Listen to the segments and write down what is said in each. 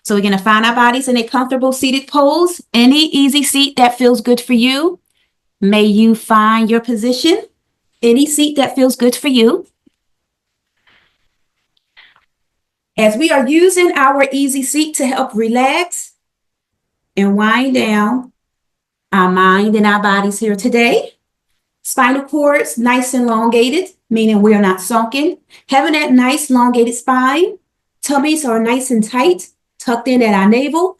So we're going to find our bodies in a comfortable seated pose, any easy seat that feels good for you. May you find your position, any seat that feels good for you. As we are using our easy seat to help relax and wind down our mind and our bodies here today. Spinal cords nice and elongated, meaning we are not sunken. Having that nice elongated spine. Tummies are nice and tight, tucked in at our navel.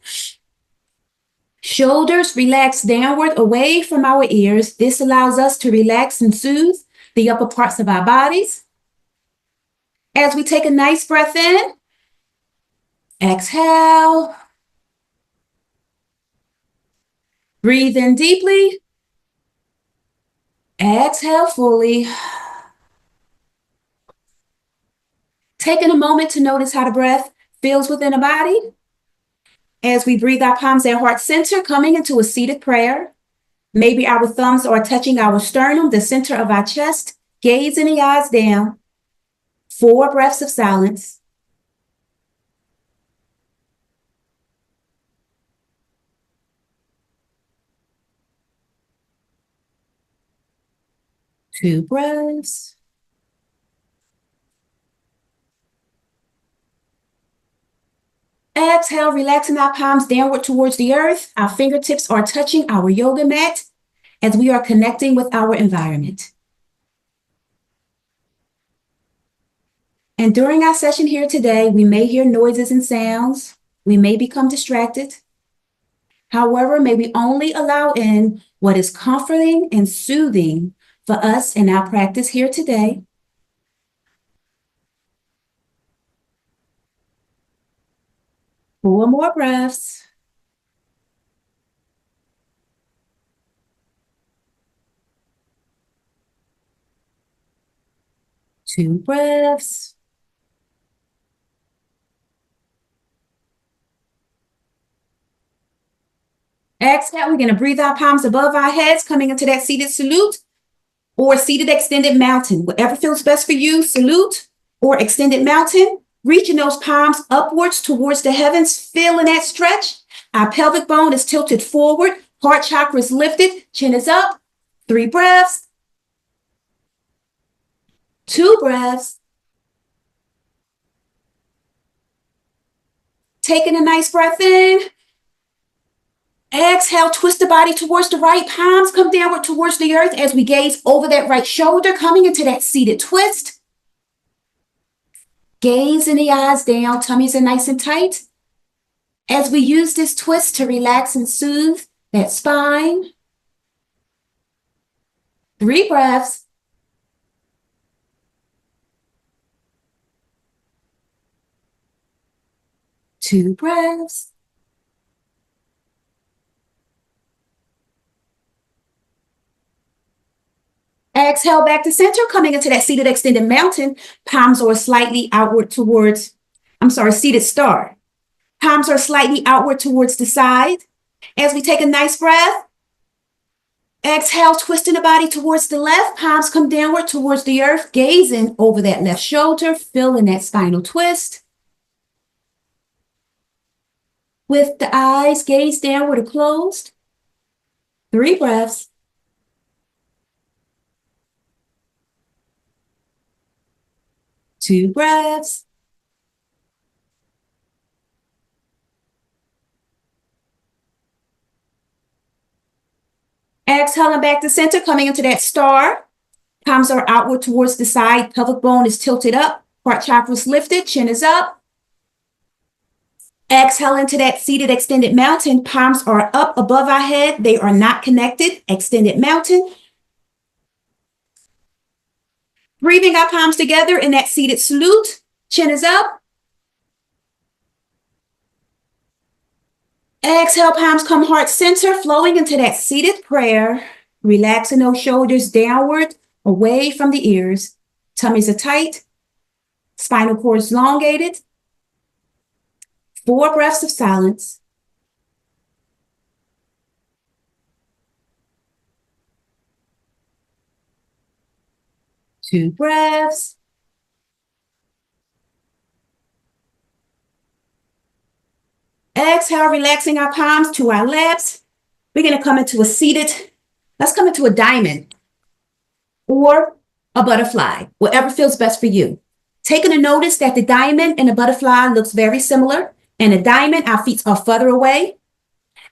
Shoulders relax downward away from our ears. This allows us to relax and soothe the upper parts of our bodies. As we take a nice breath in, exhale. Breathe in deeply. Exhale fully. Taking a moment to notice how the breath feels within the body. As we breathe our palms at heart center, coming into a seated prayer. Maybe our thumbs are touching our sternum, the center of our chest. Gaze in the eyes down. 4 breaths of silence. Two breaths. Exhale, relaxing our palms downward towards the earth. Our fingertips are touching our yoga mat as we are connecting with our environment. And during our session here today, we may hear noises and sounds. We may become distracted. However, may we only allow in what is comforting and soothing for us in our practice here today. Four more breaths. Two breaths. Exhale, we're going to breathe our palms above our heads, coming into that seated salute or seated extended mountain. Whatever feels best for you, salute or extended mountain. Reaching those palms upwards towards the heavens, feeling that stretch. Our pelvic bone is tilted forward. Heart chakra is lifted. Chin is up. 3 breaths. 2 breaths. Taking a nice breath in. Exhale, twist the body towards the right. Palms come downward towards the earth as we gaze over that right shoulder, coming into that seated twist. Gaze in the eyes down, tummies are nice and tight. As we use this twist to relax and soothe that spine. 3 breaths. Two breaths. Exhale back to center, coming into that seated extended mountain. Palms are slightly outward towards, seated star. Palms are slightly outward towards the side. As we take a nice breath, exhale, twisting the body towards the left. Palms come downward towards the earth, gazing over that left shoulder, feeling that spinal twist. With the eyes gaze downward or closed. 3 breaths. Two breaths. Exhaling back to center, coming into that star. Palms are outward towards the side. Pelvic bone is tilted up. Heart chakra is lifted. Chin is up. Exhale into that seated extended mountain. Palms are up above our head. They are not connected. Extended mountain. Breathing our palms together in that seated salute. Chin is up. Exhale, palms come heart center, flowing into that seated prayer. Relaxing those shoulders downward, away from the ears. Tummies are tight. Spinal cord is elongated. 4 breaths of silence. Two breaths. Exhale, relaxing our palms to our laps. We're going to come into a seated, let's come into a diamond or a butterfly, whatever feels best for you. Taking a notice that the diamond and the butterfly looks very similar. In a diamond, our feet are further away.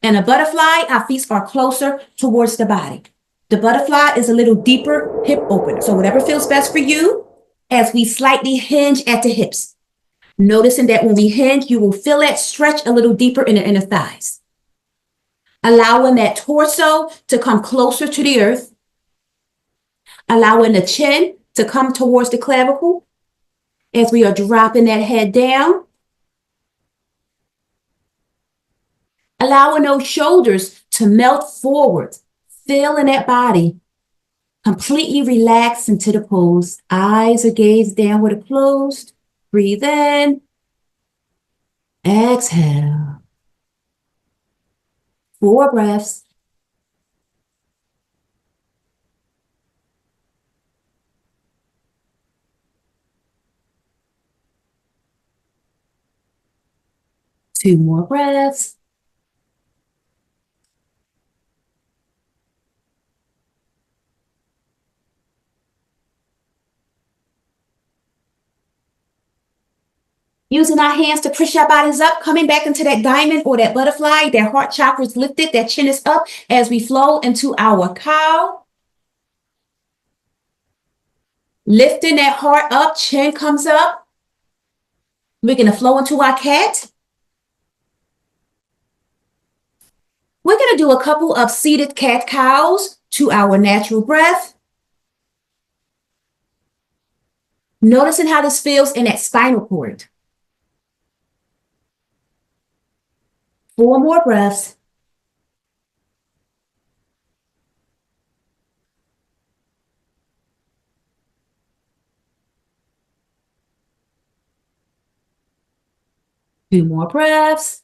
In a butterfly, our feet are closer towards the body. The butterfly is a little deeper hip opener. So whatever feels best for you, as we slightly hinge at the hips. Noticing that when we hinge, you will feel that stretch a little deeper in the inner thighs. Allowing that torso to come closer to the earth. Allowing the chin to come towards the clavicle as we are dropping that head down. Allowing those shoulders to melt forward, feeling that body completely relax into the pose. Eyes are gazed downward or closed. Breathe in. Exhale. 4 breaths.2 more breaths. Using our hands to push our bodies up, coming back into that diamond or that butterfly, that heart chakra is lifted, that chin is up as we flow into our cow. Lifting that heart up, chin comes up. We're going to flow into our cat. We're going to do a couple of seated cat-cows to our natural breath. Noticing how this feels in that spinal cord. 4 more breaths. Two more breaths.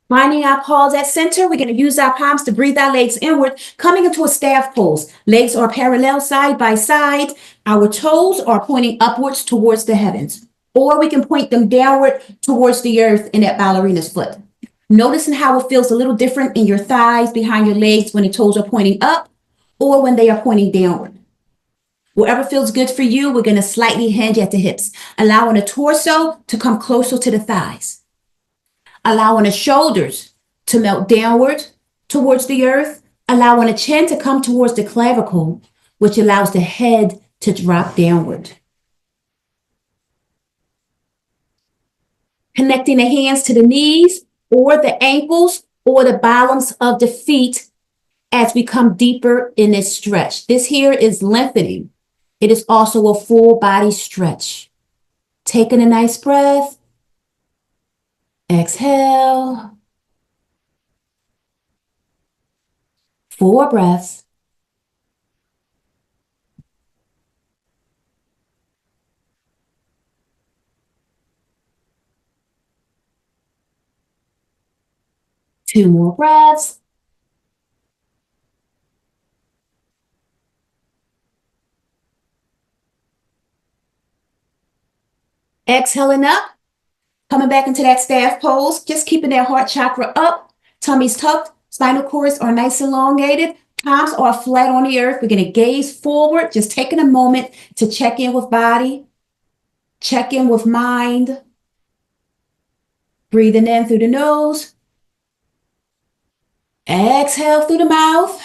Finding our pause at center, we're going to use our palms to breathe our legs inward, coming into a staff pose. Legs are parallel side by side. Our toes are pointing upwards towards the heavens, or we can point them downward towards the earth in that ballerina's foot. Noticing how it feels a little different in your thighs, behind your legs when the toes are pointing up or when they are pointing downward. Wherever feels good for you, we're going to slightly hinge at the hips, allowing the torso to come closer to the thighs. Allowing the shoulders to melt downward towards the earth, allowing the chin to come towards the clavicle, which allows the head to drop downward. Connecting the hands to the knees or the ankles or the bottoms of the feet as we come deeper in this stretch. This here is lengthening. It is also a full body stretch. Taking a nice breath. Exhale. 4 breaths. Two more breaths. Exhaling up. Coming back into that staff pose, just keeping that heart chakra up, tummy's tucked, spinal cords are nice and elongated, palms are flat on the earth. We're going to gaze forward, just taking a moment to check in with body, check in with mind. Breathing in through the nose. Exhale through the mouth.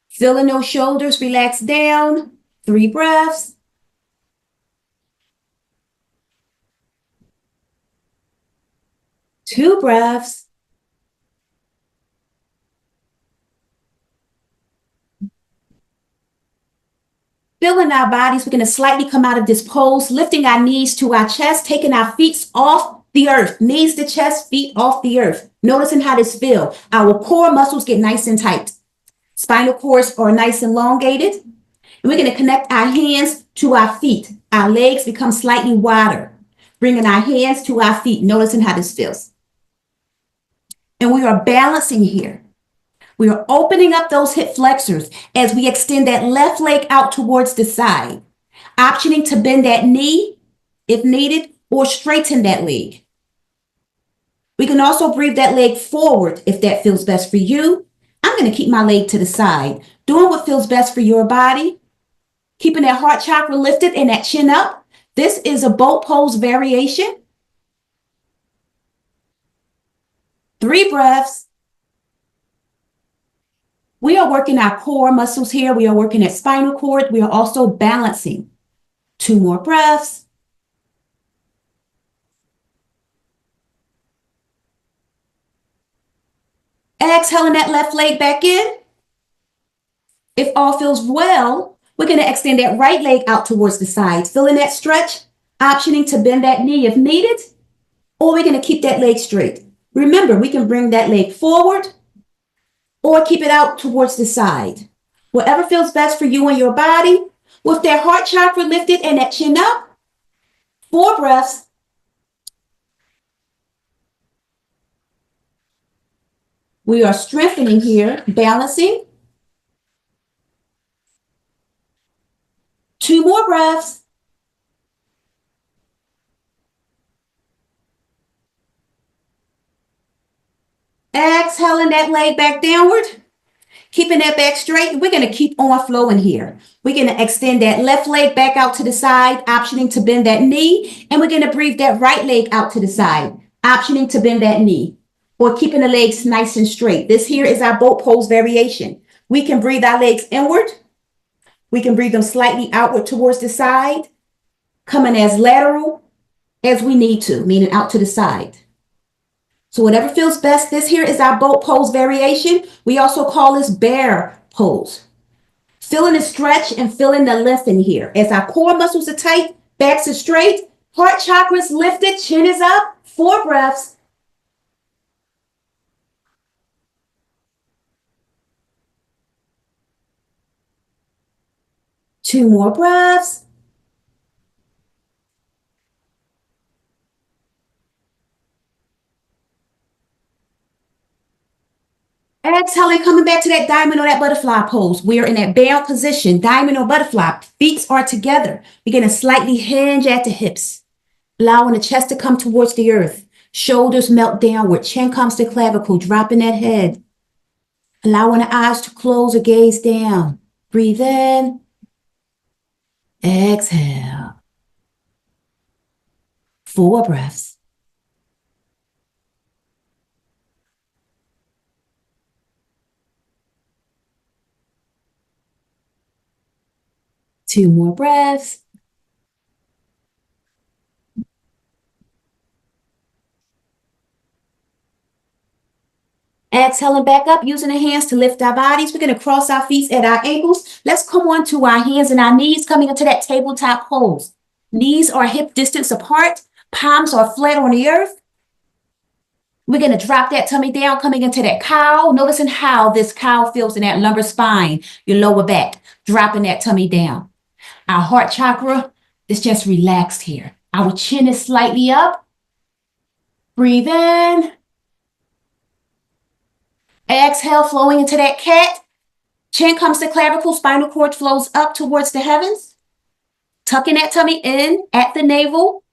Feeling those shoulders relax down. 3 breaths. Two breaths. Feeling our bodies, we're going to slightly come out of this pose, lifting our knees to our chest, taking our feet off the earth. Knees to chest, feet off the earth. Noticing how this feels. Our core muscles get nice and tight. Spinal cords are nice and elongated. And we're going to connect our hands to our feet. Our legs become slightly wider. Bringing our hands to our feet, noticing how this feels. And we are balancing here. We are opening up those hip flexors as we extend that left leg out towards the side, optioning to bend that knee if needed or straighten that leg. We can also breathe that leg forward if that feels best for you. I'm going to keep my leg to the side, doing what feels best for your body, keeping that heart chakra lifted and that chin up. This is a boat pose variation. 3 breaths. We are working our core muscles here. We are working at spinal cord. We are also balancing. 2 more breaths. Exhaling that left leg back in. If all feels well, we're going to extend that right leg out towards the sides, feeling that stretch, optioning to bend that knee if needed, or we're going to keep that leg straight. Remember, we can bring that leg forward or keep it out towards the side. Whatever feels best for you and your body. With that heart chakra lifted and that chin up, 4 breaths. We are strengthening here, balancing. 2 more breaths. Exhaling that leg back downward. Keeping that back straight. We're going to keep on flowing here. We're going to extend that left leg back out to the side, optioning to bend that knee. And we're going to breathe that right leg out to the side, optioning to bend that knee, or keeping the legs nice and straight. This here is our boat pose variation. We can breathe our legs inward. We can breathe them slightly outward towards the side, coming as lateral as we need to, meaning out to the side. So whatever feels best, this here is our boat pose variation. We also call this bear pose. Feeling the stretch and feeling the lift in here. As our core muscles are tight, backs are straight, heart chakras lifted, chin is up. 4 breaths. Two more breaths. Exhaling, coming back to that diamond or that butterfly pose. We are in that bound position, diamond or butterfly. Feet are together. We're going to slightly hinge at the hips, allowing the chest to come towards the earth. Shoulders melt downward. Chin comes to clavicle, dropping that head. Allowing the eyes to close or gaze down. Breathe in. Exhale. 4 breaths. Two more breaths. Exhaling back up, using the hands to lift our bodies. We're going to cross our feet at our ankles. Let's come on to our hands and our knees, coming into that tabletop pose. Knees are hip distance apart. Palms are flat on the earth. We're going to drop that tummy down, coming into that cow. Noticing how this cow feels in that lumbar spine, your lower back, dropping that tummy down. Our heart chakra is just relaxed here. Our chin is slightly up. Breathe in. Exhale, flowing into that cat. Chin comes to clavicle, spinal cord flows up towards the heavens. Tucking that tummy in at the navel.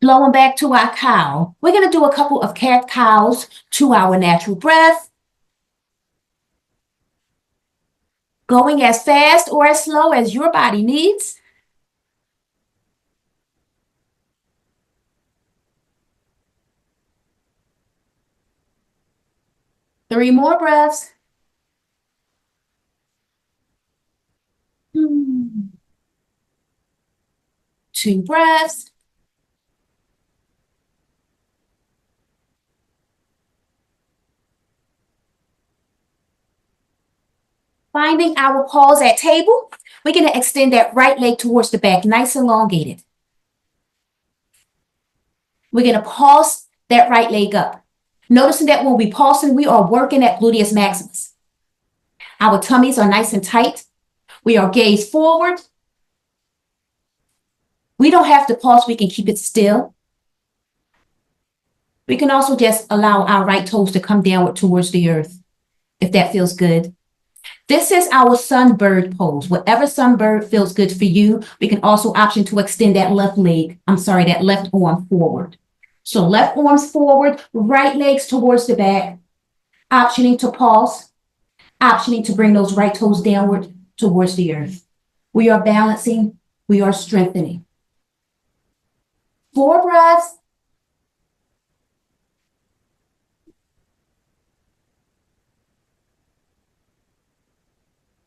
Blowing back to our cow. We're going to do a couple of cat cows to our natural breath. Going as fast or as slow as your body needs. Three more breaths. Two breaths. Finding our pause at table. We're going to extend that right leg towards the back, nice and elongated. We're going to pulse that right leg up. Noticing that when we pulsing, we are working at gluteus maximus. Our tummies are nice and tight. We are gaze forward. We don't have to pulse. We can keep it still. We can also just allow our right toes to come downward towards the earth, if that feels good. This is our sunbird pose. Whatever sunbird feels good for you. We can also option to extend that that left arm forward. So left arms forward, right legs towards the back, optioning to pause, optioning to bring those right toes downward towards the earth. We are balancing, we are strengthening. 4 breaths.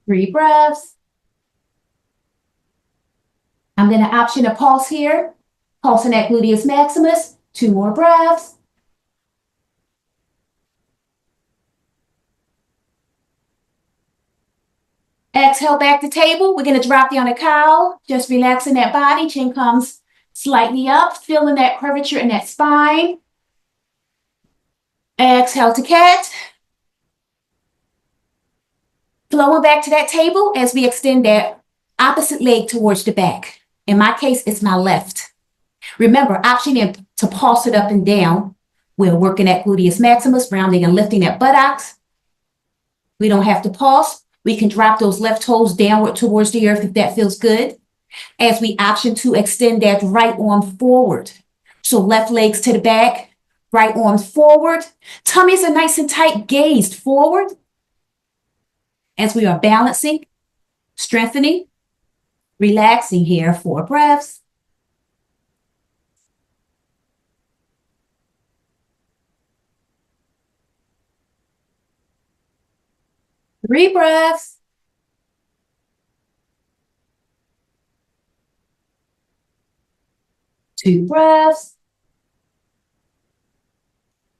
3 breaths. I'm going to option a pulse here, pulsing that gluteus maximus. 2 more breaths. Exhale back to table. We're going to drop down a cow, just relaxing that body. Chin comes slightly up, feeling that curvature in that spine. Exhale to cat. Flowing back to that table as we extend that opposite leg towards the back. In my case, it's my left. Remember, optioning to pulse it up and down. We're working that gluteus maximus, rounding and lifting that buttocks. We don't have to pulse. We can drop those left toes downward towards the earth if that feels good. As we option to extend that right arm forward. So left legs to the back, right arms forward. Tummies are nice and tight, gazed forward. As we are balancing, strengthening, relaxing here. 4 breaths. 3 breaths. 2 breaths.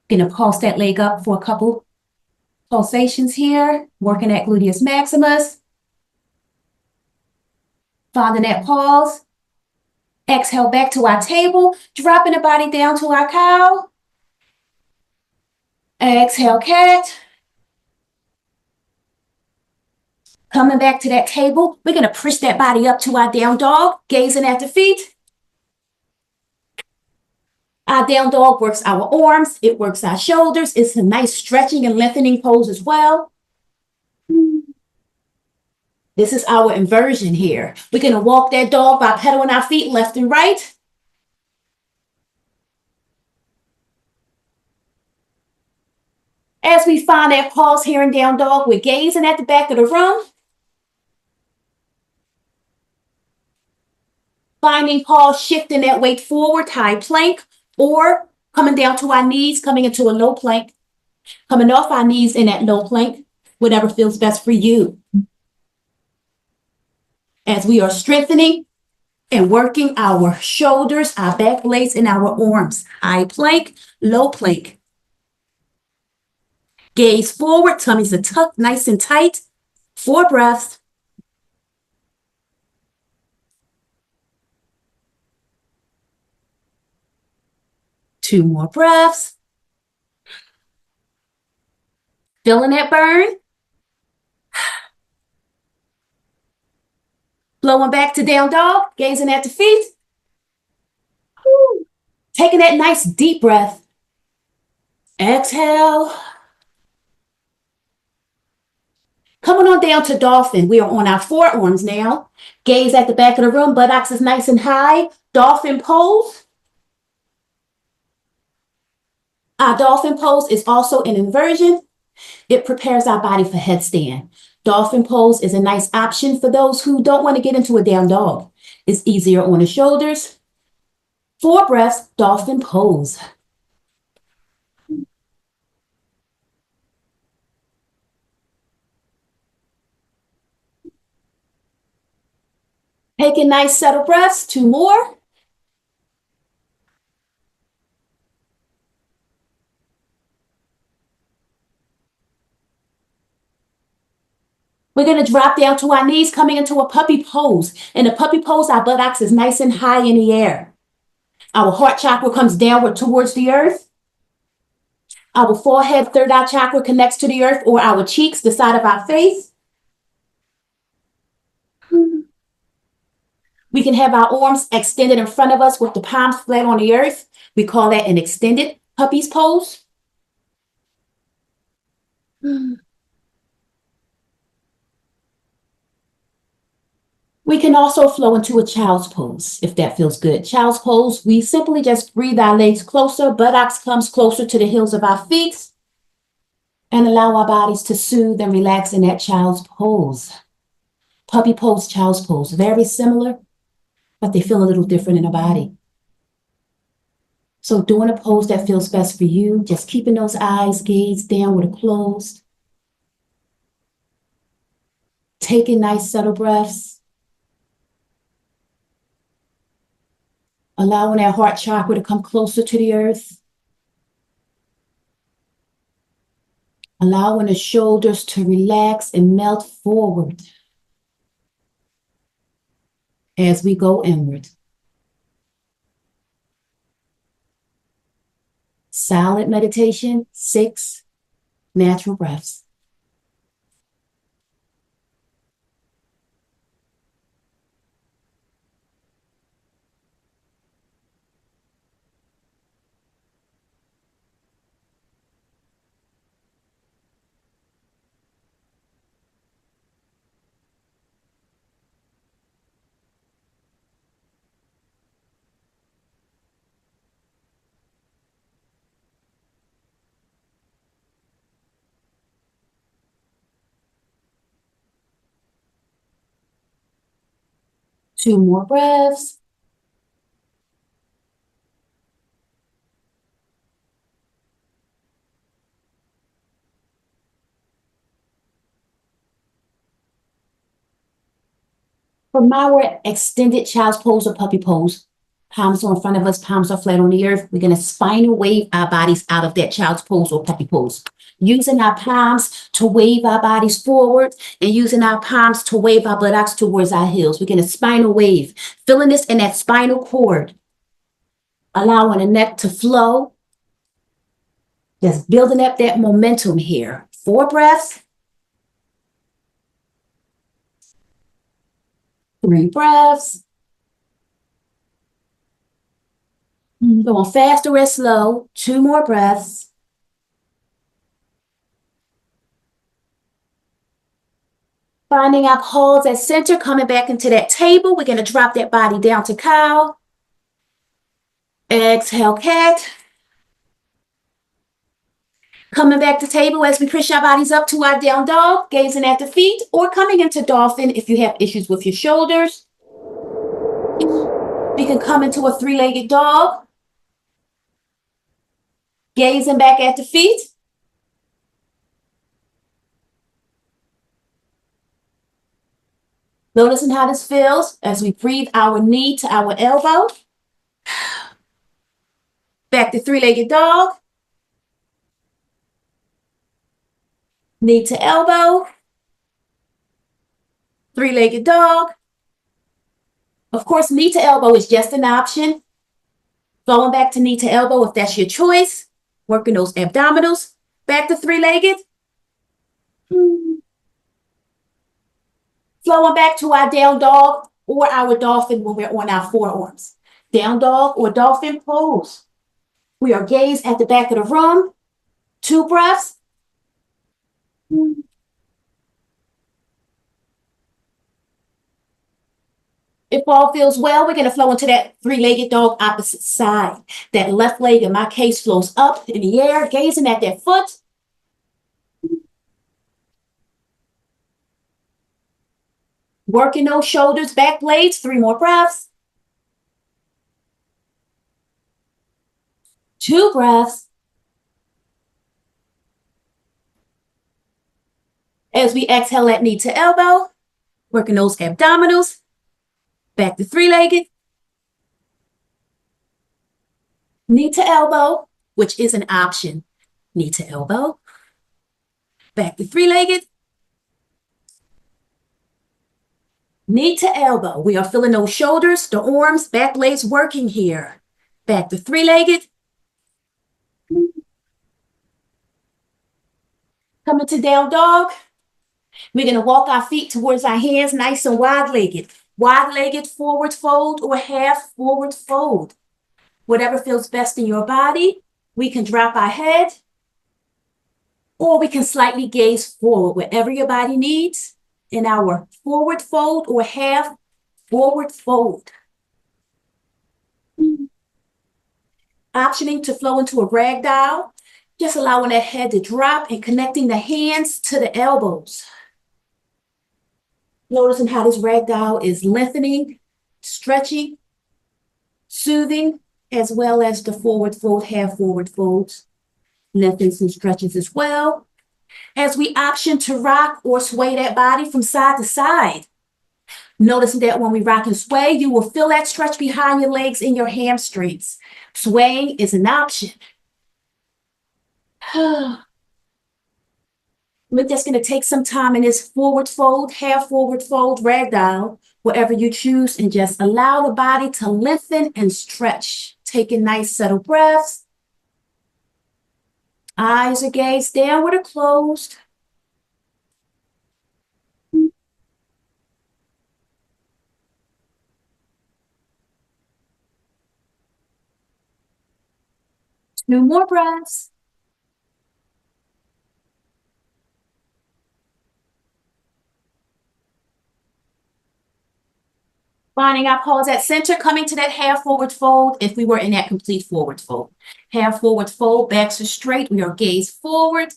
Gonna pulse that leg up for a couple pulsations here, working that gluteus maximus. Finding that pause. Exhale back to our table, dropping the body down to our cow. Exhale, cat. Coming back to that table, we're going to push that body up to our down dog, gazing at the feet. Our down dog works our arms, it works our shoulders. It's a nice stretching and lengthening pose as well. This is our inversion here. We're going to walk that dog by pedaling our feet left and right. As we find that pause here in down dog, we're gazing at the back of the room. Finding pause, shifting that weight forward, high plank, or coming down to our knees, coming into a low plank, coming off our knees in that low plank, whatever feels best for you. As we are strengthening and working our shoulders, our back blades, and our arms. High plank, low plank. Gaze forward, tummies are tucked nice and tight. 4 breaths. 2 more breaths. Feeling that burn. Flowing back to down dog, gazing at the feet. Taking that nice deep breath. Exhale. Coming on down to dolphin. We are on our forearms now. Gaze at the back of the room. Buttocks is nice and high. Dolphin pose. Our dolphin pose is also an inversion. It prepares our body for headstand. Dolphin pose is a nice option for those who don't want to get into a down dog. It's easier on the shoulders. 4 breaths, dolphin pose. Taking nice settle breaths, 2 more. We're going to drop down to our knees, coming into a puppy pose. In a puppy pose, our buttocks is nice and high in the air. Our heart chakra comes downward towards the earth. Our forehead, third eye chakra connects to the earth, or our cheeks, the side of our face. We can have our arms extended in front of us with the palms flat on the earth. We call that an extended Puppy's pose. We can also flow into a child's pose if that feels good. Child's pose, we simply just breathe our legs closer, buttocks comes closer to the heels of our feet, and allow our bodies to soothe and relax in that child's pose. Puppy pose, child's pose, very similar, but they feel a little different in our body. So doing a pose that feels best for you, just keeping those eyes gazed downward or closed. Taking nice subtle breaths. Allowing that heart chakra to come closer to the earth. Allowing the shoulders to relax and melt forward as we go inward. Silent meditation, 6 natural breaths. Two more breaths. From our extended child's pose or puppy pose, palms are in front of us, palms are flat on the earth. We're going to spinal wave our bodies out of that child's pose or puppy pose. Using our palms to wave our bodies forward and using our palms to wave our buttocks towards our heels. We're going to spinal wave, feeling this in that spinal cord, allowing the neck to flow. Just building up that momentum here. 4 breaths. 3 breaths. Going faster and slow. 2 more breaths. Finding our pause at center, coming back into that table. We're going to drop that body down to cow. Exhale, cat. Coming back to table as we push our bodies up to our down dog, gazing at the feet, or coming into dolphin if you have issues with your shoulders. We can come into a 3-legged dog, gazing back at the feet. Noticing how this feels as we breathe our knee to our elbow. Back to 3-legged dog. Knee to elbow. 3-legged dog. Of course, knee to elbow is just an option. Going back to knee to elbow if that's your choice. Working those abdominals. Back to 3-legged. Flowing back to our down dog or our dolphin when we're on our forearms. Down dog or dolphin pose. We are gazed at the back of the room. 2 breaths. If all feels well, we're going to flow into that 3-legged dog opposite side. That left leg, in my case, flows up in the air, gazing at that foot. Working those shoulders, back blades. 3 more breaths. 2 breaths. As we exhale that knee to elbow, working those abdominals. Back to 3-legged. Knee to elbow, which is an option. Knee to elbow. Back to 3-legged. Knee to elbow. We are feeling those shoulders, the arms, back legs working here. Back to 3-legged. Coming to down dog. We're going to walk our feet towards our hands, nice and wide-legged. Wide-legged forward fold or half forward fold. Whatever feels best in your body. We can drop our head, or we can slightly gaze forward, wherever your body needs, in our forward fold or half forward fold. Optioning to flow into a ragdoll, just allowing that head to drop and connecting the hands to the elbows. Noticing how this ragdoll is lengthening, stretching, soothing, as well as the forward fold, half forward folds. Lengthens and stretches as well. As we option to rock or sway that body from side to side. Noticing that when we rock and sway, you will feel that stretch behind your legs and your hamstrings. Swaying is an option. We're just going to take some time in this forward fold, half forward fold, ragdoll, wherever you choose, and just allow the body to lengthen and stretch. Taking nice, settled breaths. Eyes are gazed downward or closed. Two more breaths. Finding our pause at center, coming to that half forward fold if we were in that complete forward fold. Half forward fold, backs are straight. We are gaze forward.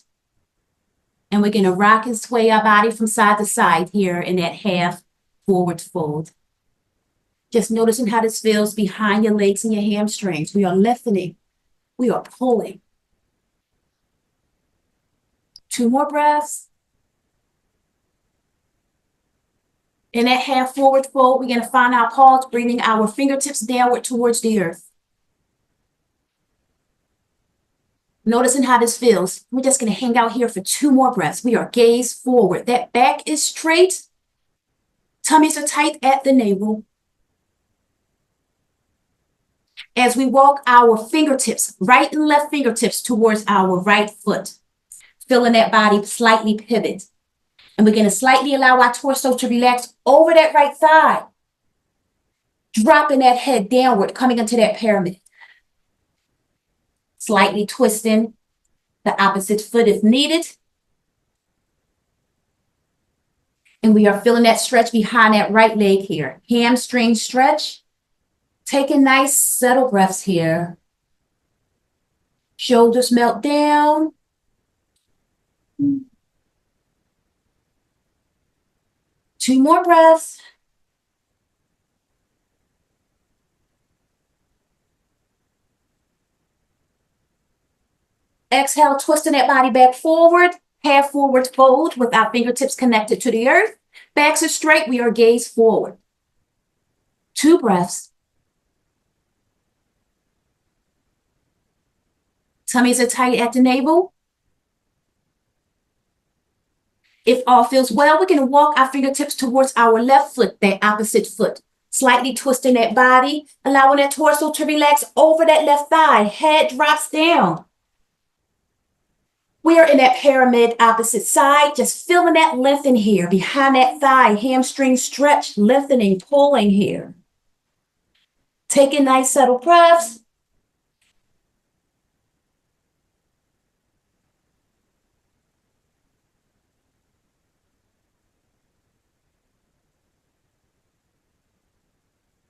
And we're going to rock and sway our body from side to side here in that half forward fold. Just noticing how this feels behind your legs and your hamstrings. We are lengthening. We are pulling. Two more breaths. In that half forward fold, we're going to find our pause, bringing our fingertips downward towards the earth. Noticing how this feels. We're just going to hang out here for two more breaths. We are gaze forward. That back is straight. Tummies are tight at the navel. As we walk our fingertips, right and left fingertips towards our right foot. Feeling that body slightly pivot. And we're going to slightly allow our torso to relax over that right thigh. Dropping that head downward, coming into that pyramid. Slightly twisting the opposite foot if needed. And we are feeling that stretch behind that right leg here. Hamstring stretch. Taking nice, settled breaths here. Shoulders melt down. Two more breaths. Exhale, twisting that body back forward, half forward fold with our fingertips connected to the earth. Backs are straight, we are gaze forward. Two breaths. Tummies are tight at the navel. If all feels well, we're going to walk our fingertips towards our left foot, that opposite foot. Slightly twisting that body, allowing that torso to relax over that left thigh. Head drops down. We are in that pyramid opposite side, just feeling that lengthen here, behind that thigh, hamstring stretch, lengthening, pulling here. Taking nice, settled breaths.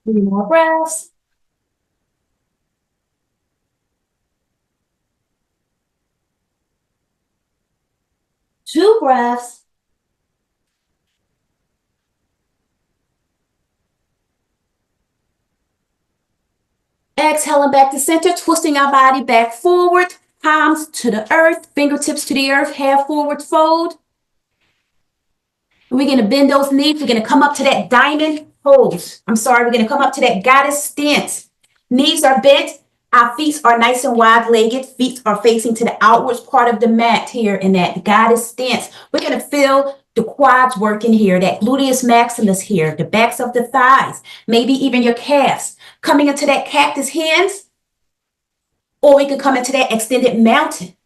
Three more breaths. Two breaths. Exhaling back to center, twisting our body back forward, palms to the earth, fingertips to the earth, half forward fold. And we're going to bend those knees. We're going to come up to that diamond pose. We're going to come up to that goddess stance. Knees are bent. Our feet are nice and wide-legged. Feet are facing to the outwards part of the mat here in that goddess stance. We're going to feel the quads working here, that gluteus maximus here, the backs of the thighs, maybe even your calves. Coming into that cactus hands, or we can come into that extended mountain.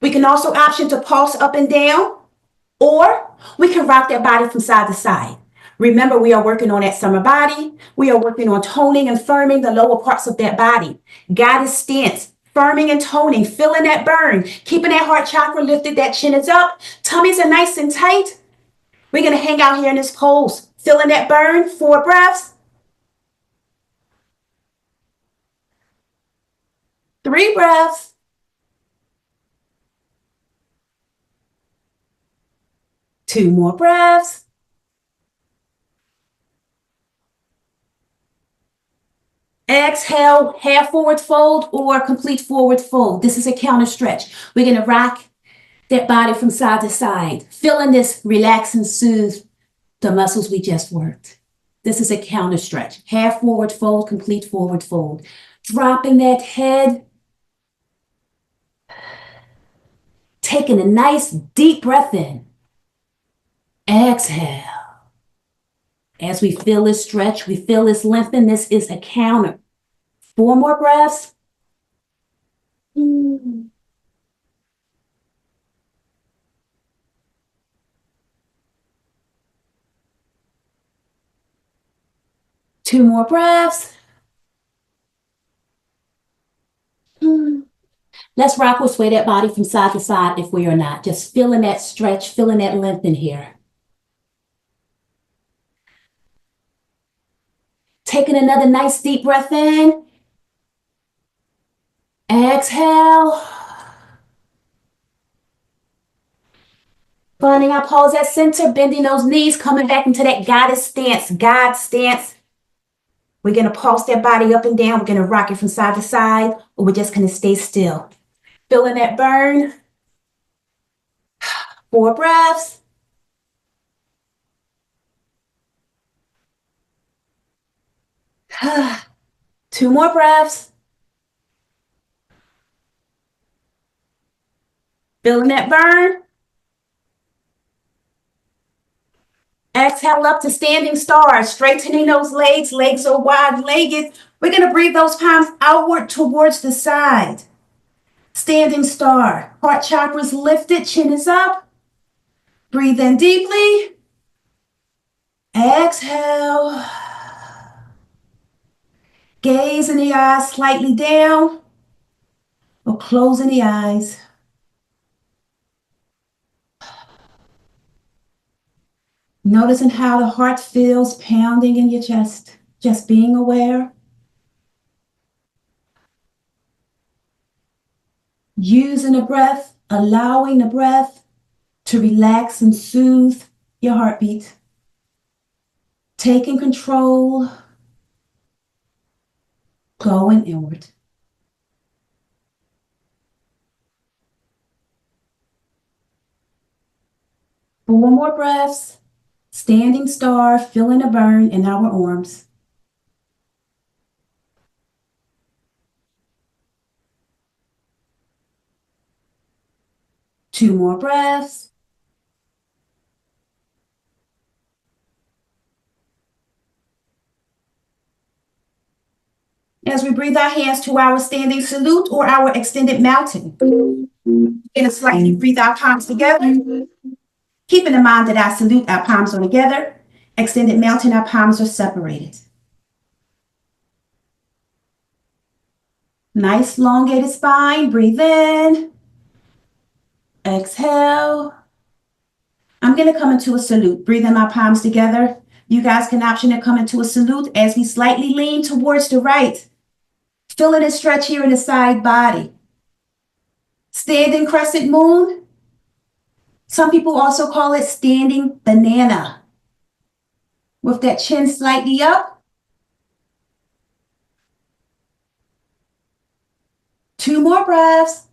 We can also option to pulse up and down, or we can rock that body from side to side. Remember, we are working on that summer body. We are working on toning and firming the lower parts of that body. Guided stance, firming and toning, feeling that burn, keeping that heart chakra lifted, that chin is up, tummies are nice and tight. We're going to hang out here in this pose, feeling that burn, 4 breaths, 3 breaths, 2 more breaths. Exhale, half forward fold or complete forward fold. This is a counter stretch. We're going to rock that body from side to side, feeling this relax and soothe the muscles we just worked. This is a counter stretch. Half forward fold, complete forward fold. Dropping that head. Taking a nice deep breath in. Exhale. As we feel this stretch, we feel this lengthen. This is a counter. 4 more breaths. 2 more breaths. Let's rock or sway that body from side to side if we are not. Just feeling that stretch, feeling that lengthen here. Taking another nice deep breath in. Exhale. Finding our pose at center, bending those knees, coming back into that goddess stance, God stance. We're going to pulse that body up and down. We're going to rock it from side to side, or we're just going to stay still. Feeling that burn. 4 breaths. 2 more breaths. Feeling that burn. Exhale up to standing star, straightening those legs. Legs are wide-legged. We're going to breathe those palms outward towards the side. Standing star. Heart chakra's lifted, chin is up. Breathe in deeply. Exhale. Gaze in the eyes slightly down or closing the eyes. Noticing how the heart feels pounding in your chest. Just being aware. Using the breath, allowing the breath to relax and soothe your heartbeat. Taking control, going inward. Four more breaths, standing star, feeling a burn in our arms. Two more breaths. As we breathe our hands to our standing salute or our extended mountain. And slightly breathe our palms together. Keeping in mind that our salute, our palms are together. Extended mountain, our palms are separated. Nice elongated spine. Breathe in. Exhale. I'm going to come into a salute. Breathing my palms together. You guys can option to come into a salute as we slightly lean towards the right. Feeling a stretch here in the side body. Standing crescent moon. Some people also call it standing banana. With that chin slightly up. 2 more breaths.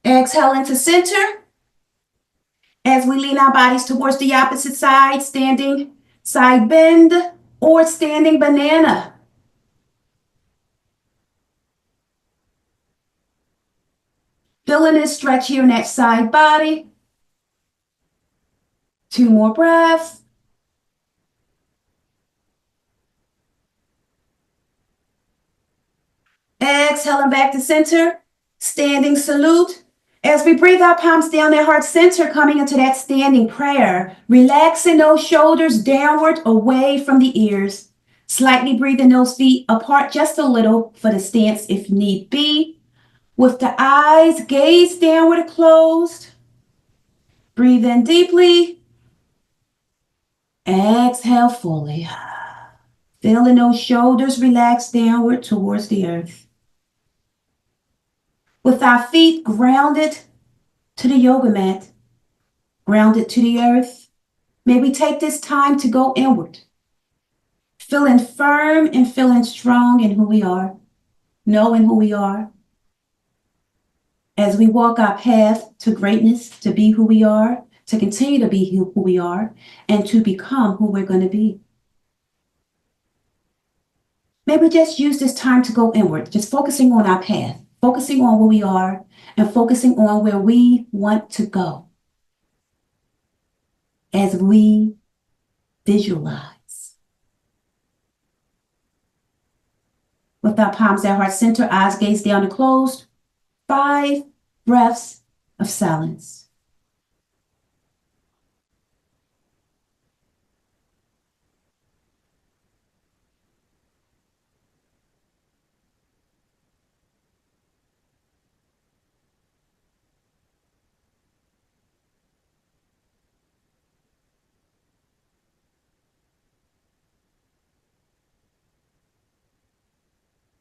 Exhale into center. As we lean our bodies towards the opposite side, standing side bend or standing banana. Feeling this stretch here in that side body. 2 more breaths. Exhaling back to center. Standing salute. As we breathe our palms down at heart center, coming into that standing prayer, relaxing those shoulders downward away from the ears. Slightly breathing those feet apart just a little for the stance if need be. With the eyes gaze downward closed. Breathe in deeply. Exhale fully. Feeling those shoulders relax downward towards the earth. With our feet grounded to the yoga mat, grounded to the earth, may we take this time to go inward, feeling firm and feeling strong in who we are, knowing who we are. As we walk our path to greatness, to be who we are, to continue to be who we are, and to become who we're going to be. Maybe just use this time to go inward, just focusing on our path, focusing on who we are, and focusing on where we want to go. As we visualize. With our palms at heart center, eyes gaze down and closed. 5 breaths of silence.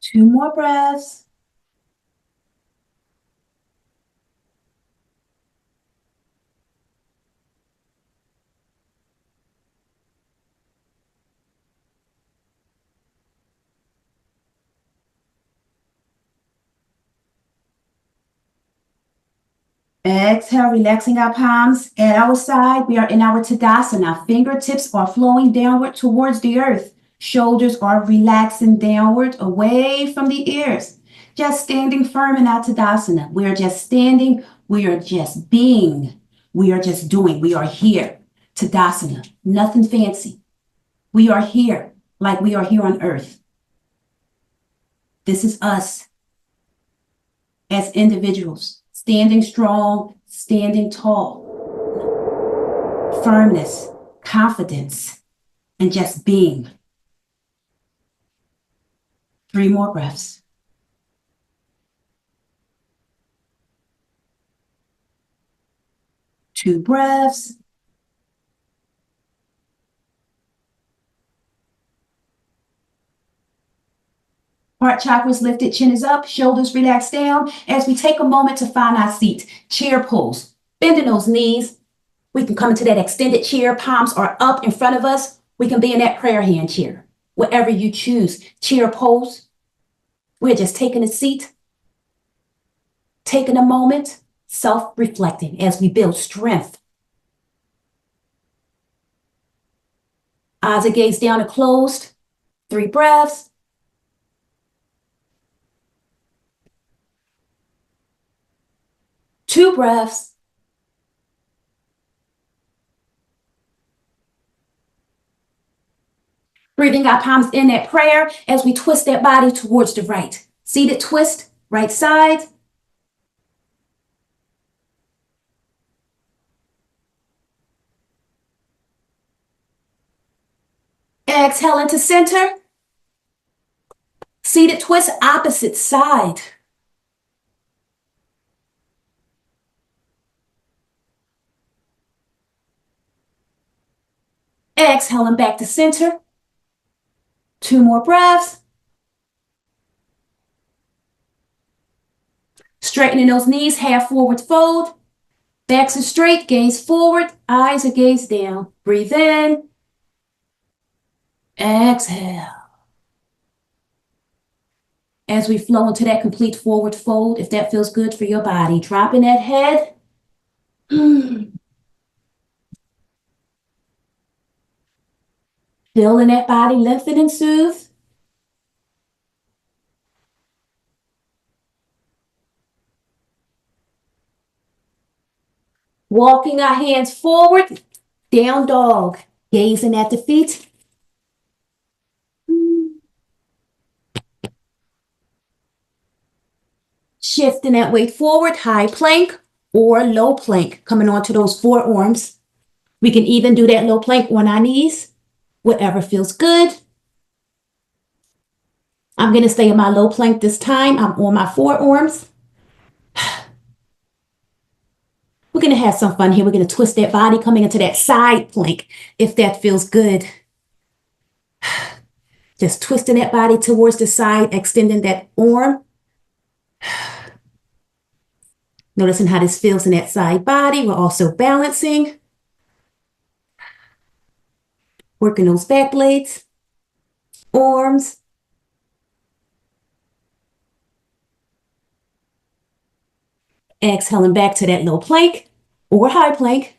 Two more breaths. Exhale, relaxing our palms at our side. We are in our Tadasana. Fingertips are flowing downward towards the earth. Shoulders are relaxing downward away from the ears. Just standing firm in our Tadasana. We are just standing. We are just being. We are just doing. We are here. Tadasana. Nothing fancy. We are here like we are here on earth. This is us as individuals. Standing strong, standing tall. Firmness, confidence, and just being. 3 more breaths. Two breaths. Heart chakras lifted, chin is up, shoulders relaxed down. As we take a moment to find our seat, chair pose, bending those knees. We can come into that extended chair. Palms are up in front of us. We can be in that prayer hand chair, whatever you choose. Chair pose. We're just taking a seat, taking a moment, self-reflecting as we build strength. Eyes are gazed down and closed. 3 breaths. Two breaths. Breathing our palms in that prayer as we twist that body towards the right. Seated twist, right side. Exhale into center. Seated twist, opposite side. Exhaling back to center. 2 more breaths. Straightening those knees, half forward fold. Backs are straight, gaze forward, eyes are gazed down. Breathe in. Exhale. As we flow into that complete forward fold, if that feels good for your body, dropping that head. Feeling that body lengthen and soothe. Walking our hands forward, down dog, gazing at the feet. Shifting that weight forward, high plank or low plank, coming onto those forearms. We can even do that low plank on our knees, whatever feels good. I'm going to stay in my low plank this time. I'm on my forearms. We're going to have some fun here. We're going to twist that body coming into that side plank if that feels good. Just twisting that body towards the side, extending that arm. Noticing how this feels in that side body. We're also balancing. Working those back blades, arms. Exhaling back to that low plank or high plank.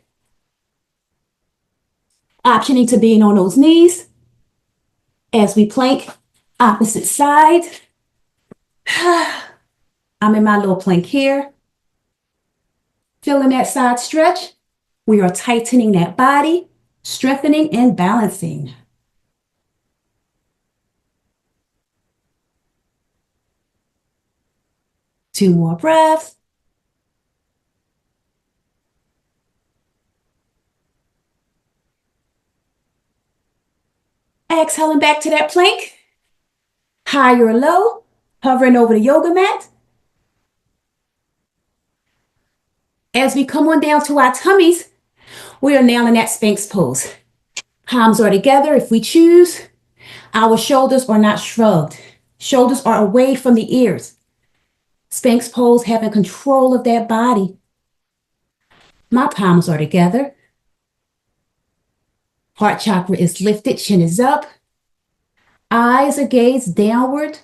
Optioning to being on those knees as we plank opposite side. I'm in my low plank here. Feeling that side stretch. We are tightening that body, strengthening and balancing. Two more breaths. Exhaling back to that plank. High or low, hovering over the yoga mat. As we come on down to our tummies, we are now in that Sphinx pose. Palms are together if we choose. Our shoulders are not shrugged. Shoulders are away from the ears. Sphinx pose, having control of that body. My palms are together. Heart chakra is lifted, chin is up. Eyes are gazed downward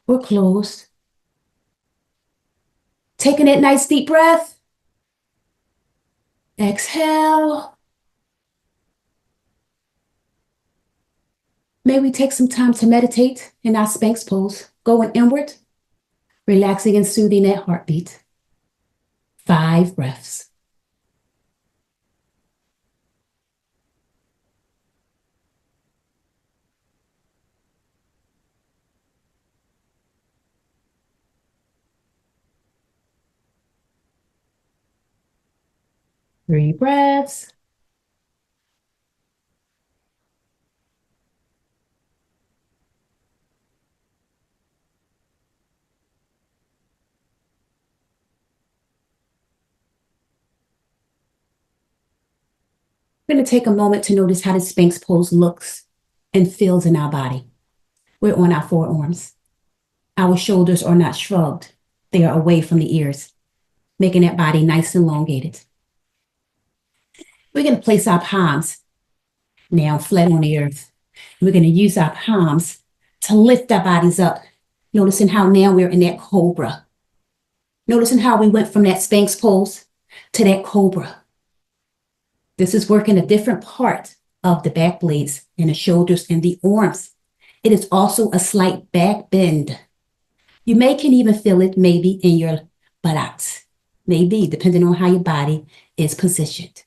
or closed. Taking that nice deep breath. Exhale. May we take some time to meditate in our Sphinx pose, going inward, relaxing and soothing that heartbeat. 5 breaths. Three breaths. We're going to take a moment to notice how the Sphinx pose looks and feels in our body. We're on our forearms. Our shoulders are not shrugged. They are away from the ears, making that body nice and elongated. We're going to place our palms now flat on the earth. We're going to use our palms to lift our bodies up, noticing how now we're in that cobra. Noticing how we went from that Sphinx pose to that cobra. This is working a different part of the back blades and the shoulders and the arms. It is also a slight back bend. You can even feel it maybe in your buttocks, maybe depending on how your body is positioned.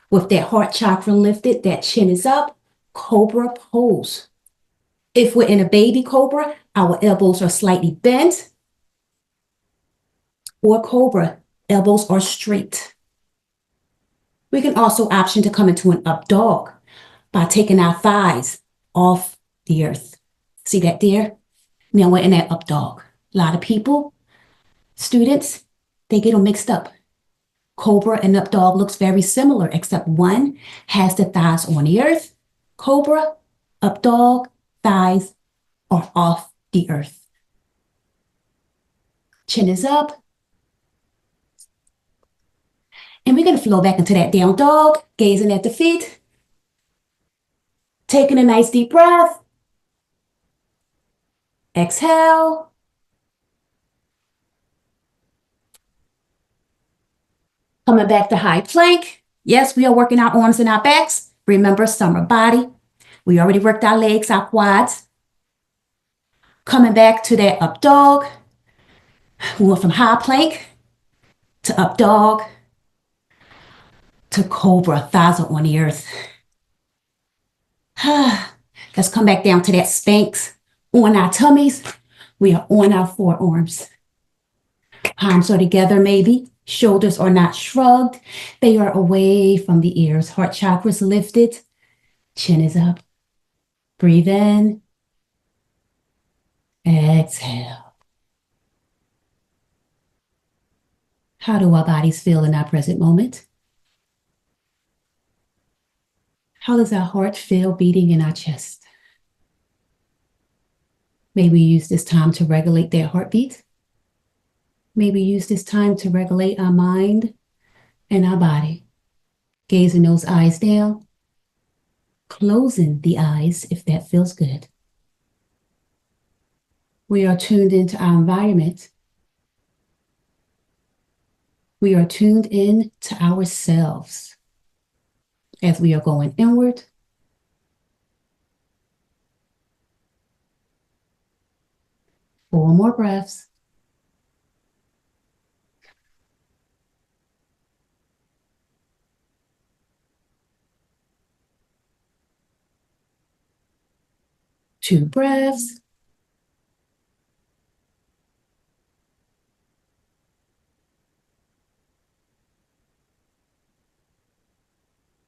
With that heart chakra lifted, that chin is up, cobra pose. If we're in a baby cobra, our elbows are slightly bent. Or cobra, elbows are straight. We can also option to come into an up dog by taking our thighs off the earth. See that there? Now we're in that up dog. A lot of people, students, they get them mixed up. Cobra and up dog looks very similar, except one has the thighs on the earth. Cobra, up dog, thighs are off the earth. Chin is up. And we're going to flow back into that down dog, gazing at the feet. Taking a nice deep breath. Exhale. Coming back to high plank. Yes, we are working our arms and our backs. Remember, summer body. We already worked our legs, our quads. Coming back to that up dog. We went from high plank to up dog to cobra. Thighs are on the earth. Let's come back down to that Sphinx. On our tummies, we are on our forearms. Palms are together maybe. Shoulders are not shrugged. They are away from the ears. Heart chakras lifted. Chin is up. Breathe in. Exhale. How do our bodies feel in our present moment? How does our heart feel beating in our chest? May we use this time to regulate that heartbeat. May we use this time to regulate our mind and our body. Gazing those eyes down. Closing the eyes if that feels good. We are tuned into our environment. We are tuned in to ourselves as we are going inward. Four more breaths. Two breaths.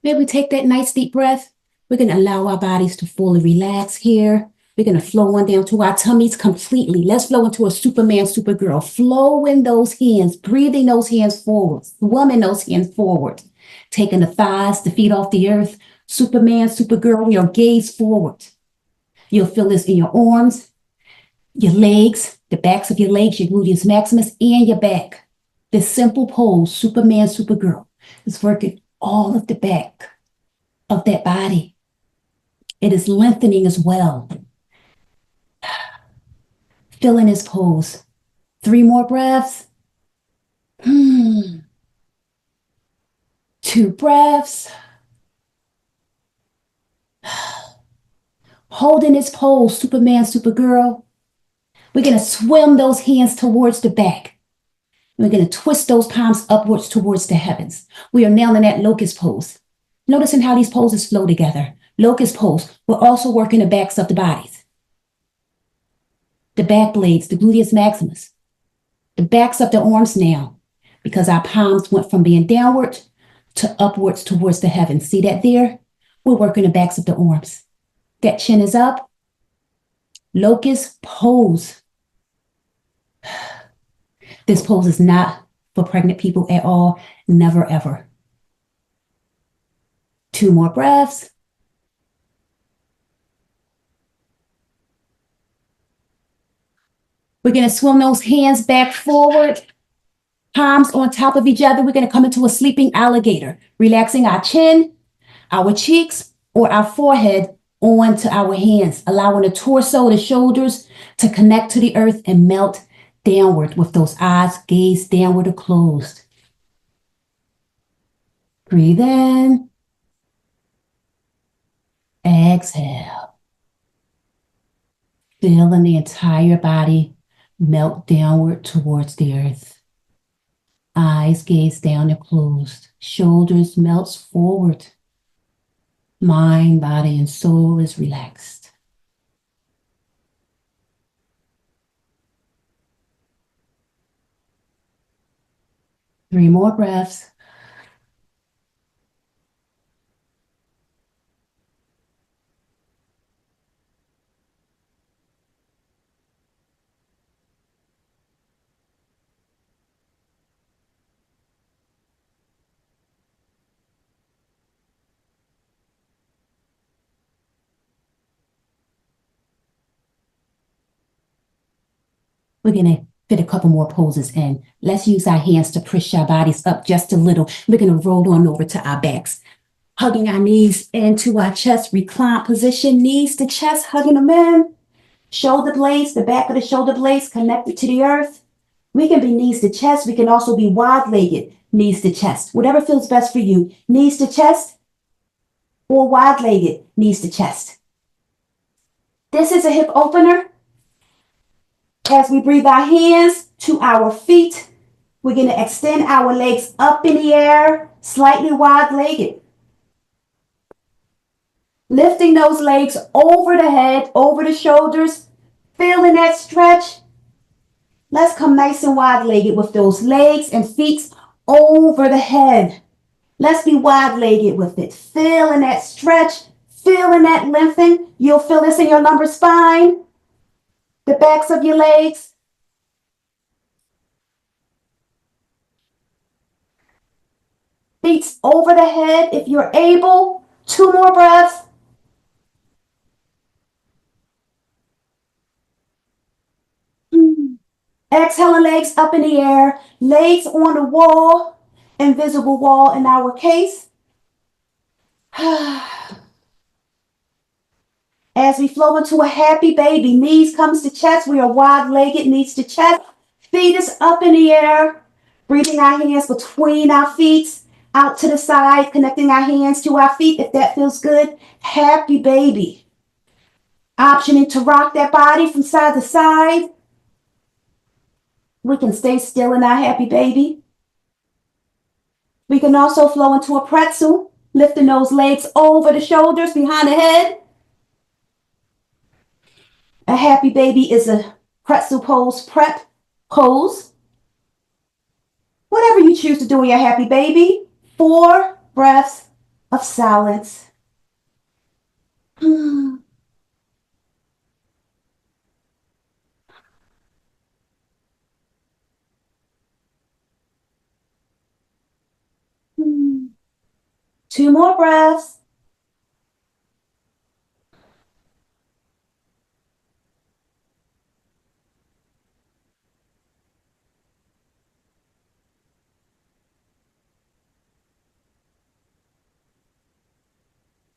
Maybe take that nice deep breath. We're going to allow our bodies to fully relax here. We're going to flow on down to our tummies completely. Let's flow into a Superman, Supergirl. Flow in those hands, breathing those hands forward, swimming those hands forward. Taking the thighs, the feet off the earth. Superman, Supergirl, your gaze forward. You'll feel this in your arms, your legs, the backs of your legs, your gluteus maximus, and your back. This simple pose, Superman, Supergirl, is working all of the back of that body. It is lengthening as well. Fill in this pose. 3 more breaths. 2 breaths. Holding this pose, Superman, Supergirl. We're going to swim those hands towards the back. We're going to twist those palms upwards towards the heavens. We are now in that locust pose. Noticing how these poses flow together. Locust pose. We're also working the backs of the bodies. The back blades, the gluteus maximus. The backs of the arms now. Because our palms went from being downward to upwards towards the heavens. See that there? We're working the backs of the arms. That chin is up. Locust pose. This pose is not for pregnant people at all. Never, ever. 2 more breaths. We're going to swim those hands back forward. Palms on top of each other. We're going to come into a sleeping alligator. Relaxing our chin, our cheeks, or our forehead onto our hands. Allowing the torso, the shoulders to connect to the earth and melt downward with those eyes gazed downward or closed. Breathe in. Exhale. Feeling the entire body melt downward towards the earth. Eyes gaze down and closed. Shoulders melts forward. Mind, body, and soul is relaxed. Three more breaths. We're going to fit a couple more poses in. Let's use our hands to push our bodies up just a little. We're going to roll on over to our backs. Hugging our knees into our chest, recline position, knees to chest, hugging them in. Shoulder blades, the back of the shoulder blades connected to the earth. We can be knees to chest. We can also be wide-legged, knees to chest. Whatever feels best for you. Knees to chest or wide-legged, knees to chest. This is a hip opener. As we breathe our hands to our feet, we're going to extend our legs up in the air, slightly wide-legged. Lifting those legs over the head, over the shoulders, feeling that stretch. Let's come nice and wide-legged with those legs and feet over the head. Let's be wide-legged with it. Feeling that stretch, feeling that lengthen. You'll feel this in your lumbar spine, the backs of your legs. Feet over the head if you're able. 2 more breaths. Exhaling, legs up in the air, legs on the wall, invisible wall in our case. As we flow into a happy baby, knees comes to chest. We are wide-legged, knees to chest. Feet is up in the air. Breathing our hands between our feet, out to the side, connecting our hands to our feet if that feels good. Happy baby. Optioning to rock that body from side to side. We can stay still in our happy baby. We can also flow into a pretzel, lifting those legs over the shoulders, behind the head. A happy baby is a pretzel pose, prep pose. Whatever you choose to do in your happy baby. 4 breaths of silence. 2 more breaths.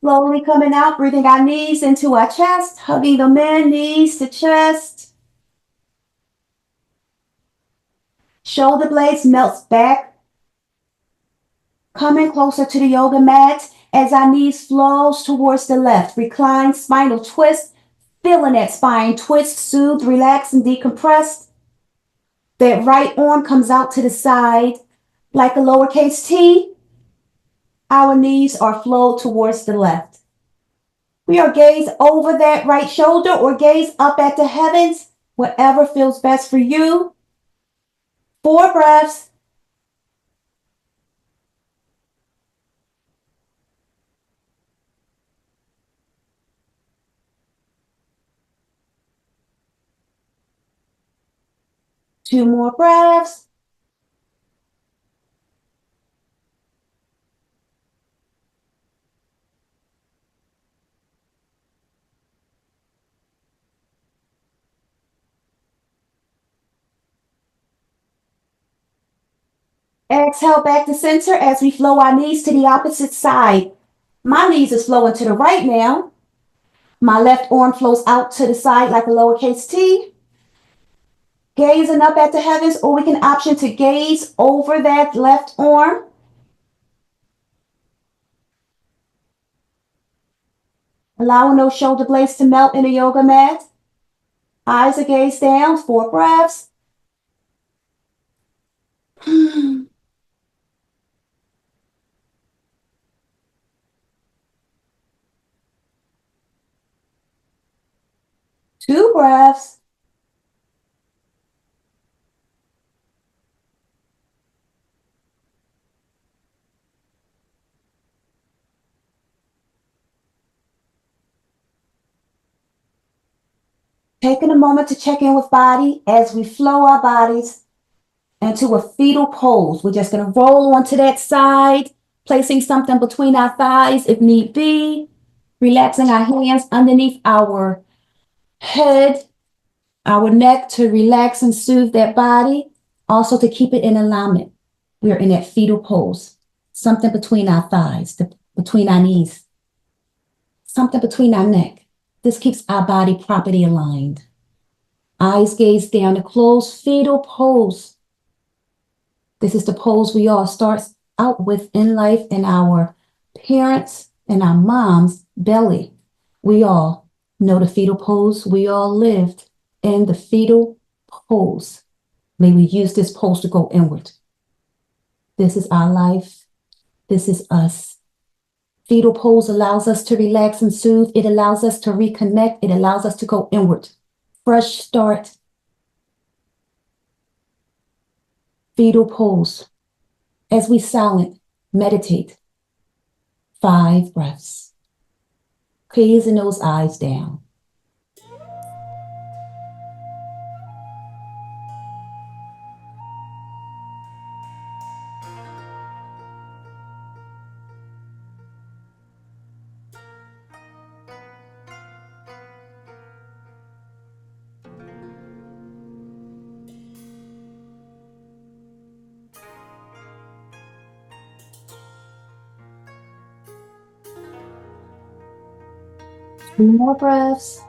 Slowly coming out, breathing our knees into our chest, hugging them in, knees to chest. Shoulder blades melts back, coming closer to the yoga mat as our knees flows towards the left. Recline, spinal twist, feeling that spine twist, soothe, relax, and decompress. That right arm comes out to the side like a lowercase t. Our knees are flowed towards the left. We are gaze over that right shoulder or gaze up at the heavens, whatever feels best for you. 4 breaths. Two more breaths. Exhale back to center as we flow our knees to the opposite side. My knees is flowing to the right now. My left arm flows out to the side like a lowercase t. Gazing up at the heavens, or we can option to gaze over that left arm. Allowing those shoulder blades to melt in the yoga mat. Eyes are gazed down, 4 breaths. 2 breaths. Taking a moment to check in with body as we flow our bodies into a fetal pose. We're just going to roll onto that side, placing something between our thighs if need be, relaxing our hands underneath our head, our neck to relax and soothe that body, also to keep it in alignment. We're in that fetal pose, something between our thighs, between our knees, something between our neck. This keeps our body properly aligned. Eyes gaze down, a closed fetal pose. This is the pose we all start out with in life in our parents and our mom's belly. We all know the fetal pose. We all lived in the fetal pose. May we use this pose to go inward. This is our life. This is us. Fetal pose allows us to relax and soothe. It allows us to reconnect. It allows us to go inward. Fresh start. Fetal pose. As we silent, meditate. 5 breaths. Closing those eyes down. Two more breaths.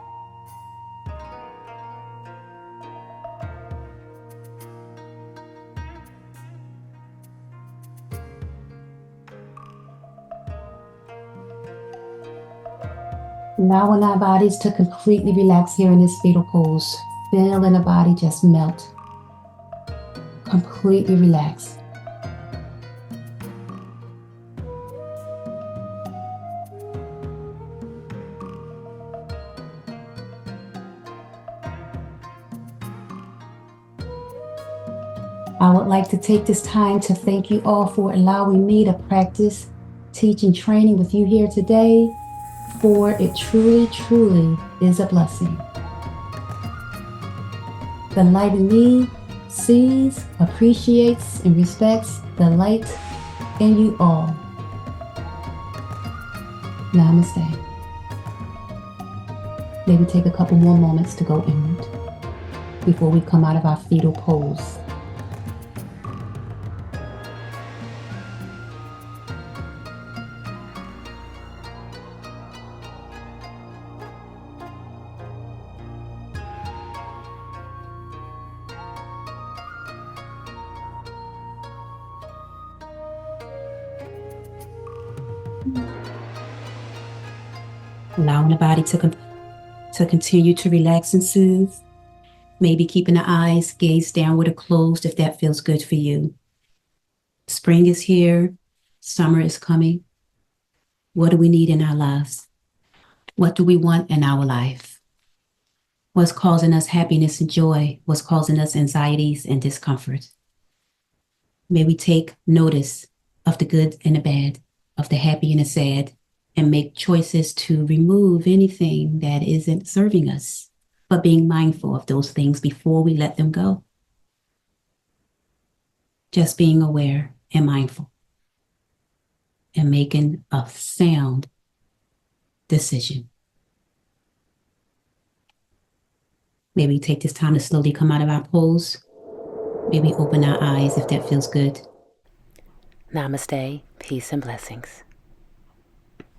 Allowing our bodies to completely relax here in this fetal pose. Feeling the body just melt. Completely relax. I would like to take this time to thank you all for allowing me to practice teaching training with you here today, for it truly, truly is a blessing. The light in me sees, appreciates, and respects the light in you all. Namaste. Maybe take a couple more moments to go inward before we come out of our fetal pose. Allowing the body to continue to relax and soothe. Maybe keeping the eyes gazed downward or closed if that feels good for you. Spring is here. Summer is coming. What do we need in our lives? What do we want in our life? What's causing us happiness and joy? What's causing us anxieties and discomfort? May we take notice of the good and the bad, of the happy and the sad, and make choices to remove anything that isn't serving us, but being mindful of those things before we let them go. Just being aware and mindful and making a sound decision. Maybe take this time to slowly come out of our pose. Maybe open our eyes if that feels good. Namaste, peace and blessings.